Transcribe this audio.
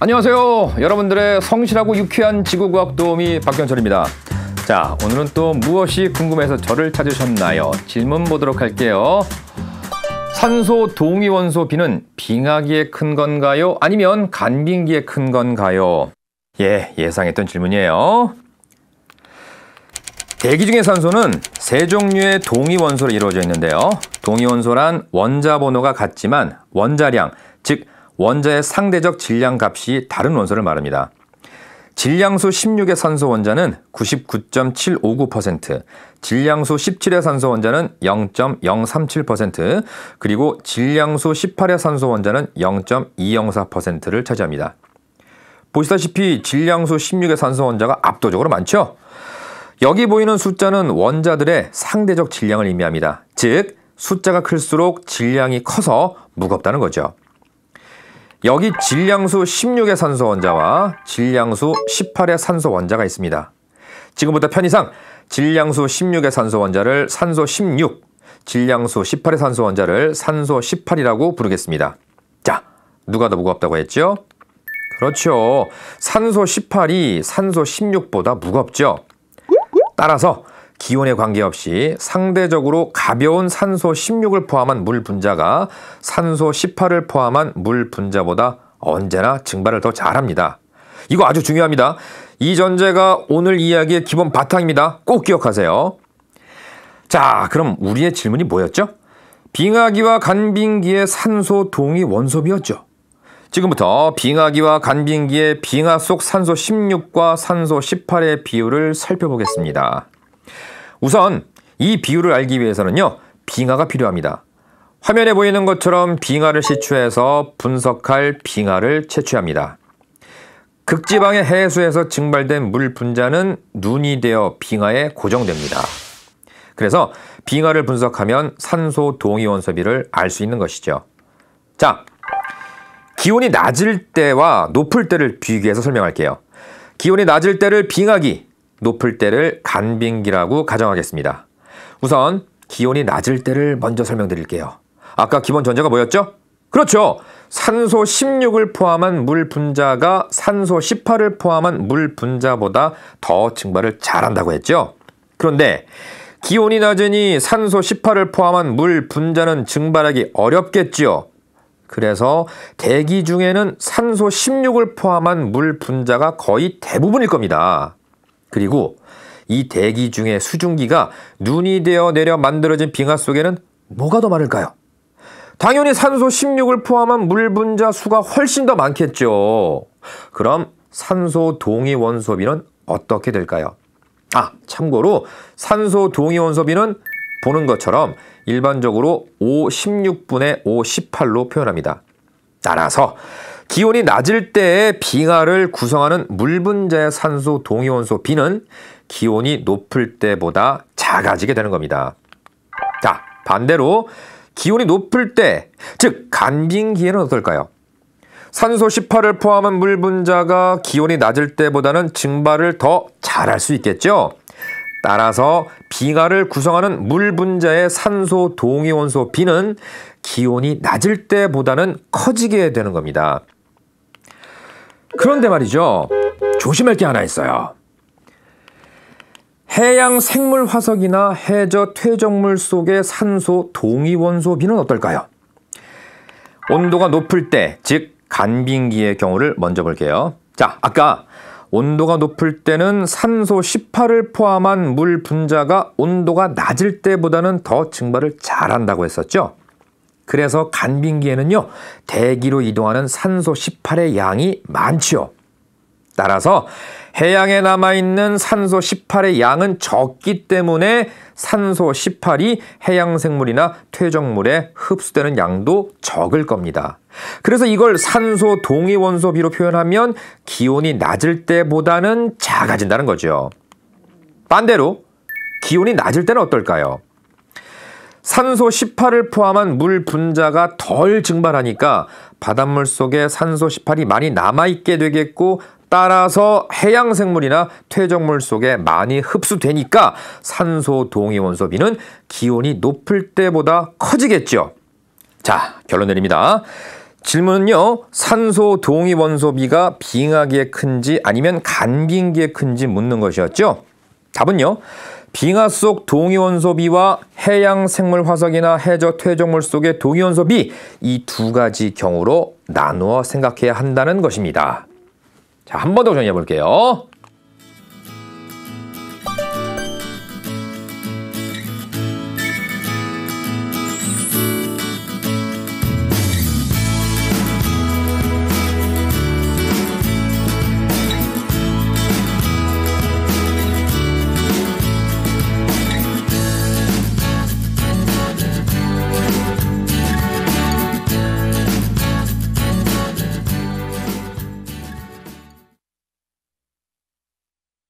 안녕하세요. 여러분들의 성실하고 유쾌한 지구과학 도우미 박경철입니다. 자, 오늘은 또 무엇이 궁금해서 저를 찾으셨나요? 질문 보도록 할게요. 산소 동위원소 B는 빙하기에 큰 건가요? 아니면 간빙기에 큰 건가요? 예상했던 질문이에요. 대기 중의 산소는 세 종류의 동위원소로 이루어져 있는데요. 동위원소란 원자 번호가 같지만 원자량, 즉 원자의 상대적 질량 값이 다른 원소를 말합니다. 질량수 16의 산소 원자는 99.759%, 질량수 17의 산소 원자는 0.037%, 그리고 질량수 18의 산소 원자는 0.204%를 차지합니다. 보시다시피 질량수 16의 산소 원자가 압도적으로 많죠? 여기 보이는 숫자는 원자들의 상대적 질량을 의미합니다. 즉, 숫자가 클수록 질량이 커서 무겁다는 거죠. 여기 질량수 16의 산소 원자와 질량수 18의 산소 원자가 있습니다. 지금부터 편의상 질량수 16의 산소 원자를 산소 16, 질량수 18의 산소 원자를 산소 18이라고 부르겠습니다. 자, 누가 더 무겁다고 했죠? 그렇죠. 산소 18이 산소 16보다 무겁죠. 따라서 기온에 관계없이 상대적으로 가벼운 산소 16을 포함한 물 분자가 산소 18을 포함한 물 분자보다 언제나 증발을 더 잘합니다. 이거 아주 중요합니다. 이 전제가 오늘 이야기의 기본 바탕입니다. 꼭 기억하세요. 자, 그럼 우리의 질문이 뭐였죠? 빙하기와 간빙기의 산소 동위 원소비였죠. 지금부터 빙하기와 간빙기의 빙하 속 산소 16과 산소 18의 비율을 살펴보겠습니다. 우선 이 비율을 알기 위해서는요, 빙하가 필요합니다. 화면에 보이는 것처럼 빙하를 시추해서 분석할 빙하를 채취합니다. 극지방의 해수에서 증발된 물 분자는 눈이 되어 빙하에 고정됩니다. 그래서 빙하를 분석하면 산소 동위원소비를 알 수 있는 것이죠. 자, 기온이 낮을 때와 높을 때를 비교해서 설명할게요. 기온이 낮을 때를 빙하기, 높을 때를 간빙기라고 가정하겠습니다. 우선 기온이 낮을 때를 먼저 설명드릴게요. 아까 기본 전제가 뭐였죠? 그렇죠. 산소 16을 포함한 물 분자가 산소 18을 포함한 물 분자보다 더 증발을 잘한다고 했죠. 그런데 기온이 낮으니 산소 18을 포함한 물 분자는 증발하기 어렵겠죠. 그래서 대기 중에는 산소 16을 포함한 물 분자가 거의 대부분일 겁니다. 그리고 이 대기 중의 수증기가 눈이 되어 내려 만들어진 빙하 속에는 뭐가 더 많을까요? 당연히 산소 16을 포함한 물 분자 수가 훨씬 더 많겠죠. 그럼 산소 동위 원소비는 어떻게 될까요? 참고로 산소 동위 원소비는 보는 것처럼 일반적으로 516분의 518로 표현합니다. 따라서 기온이 낮을 때의 빙하를 구성하는 물 분자의 산소 동위원소 B는 기온이 높을 때보다 작아지게 되는 겁니다. 자, 반대로 기온이 높을 때, 즉 간빙기에는 어떨까요? 산소 18을 포함한 물 분자가 기온이 낮을 때보다는 증발을 더 잘할 수 있겠죠? 따라서 빙하를 구성하는 물 분자의 산소 동위원소 B는 기온이 낮을 때보다는 커지게 되는 겁니다. 그런데 말이죠, 조심할 게 하나 있어요. 해양 생물 화석이나 해저 퇴적물 속의 산소 동위원소 B는 어떨까요? 온도가 높을 때, 즉 간빙기의 경우를 먼저 볼게요. 자, 아까 온도가 높을 때는 산소 18을 포함한 물 분자가 온도가 낮을 때보다는 더 증발을 잘한다고 했었죠. 그래서 간빙기에는요, 대기로 이동하는 산소 18의 양이 많죠. 따라서 해양에 남아있는 산소 18의 양은 적기 때문에 산소 18이 해양 생물이나 퇴적물에 흡수되는 양도 적을 겁니다. 그래서 이걸 산소 동위원소비로 표현하면 기온이 낮을 때보다는 작아진다는 거죠. 반대로 기온이 낮을 때는 어떨까요? 산소 18을 포함한 물 분자가 덜 증발하니까 바닷물 속에 산소 18이 많이 남아있게 되겠고, 따라서 해양 생물이나 퇴적물 속에 많이 흡수되니까 산소 동위원소 B는 기온이 높을 때보다 커지겠죠. 자, 결론 내립니다. 질문은요. 산소 동위 원소비가 빙하기에 큰지 아니면 간빙기에 큰지 묻는 것이었죠. 답은요. 빙하 속 동위 원소비와 해양 생물 화석이나 해저 퇴적물 속의 동위 원소비 이 두 가지 경우로 나누어 생각해야 한다는 것입니다. 자, 한 번 더 정리해 볼게요.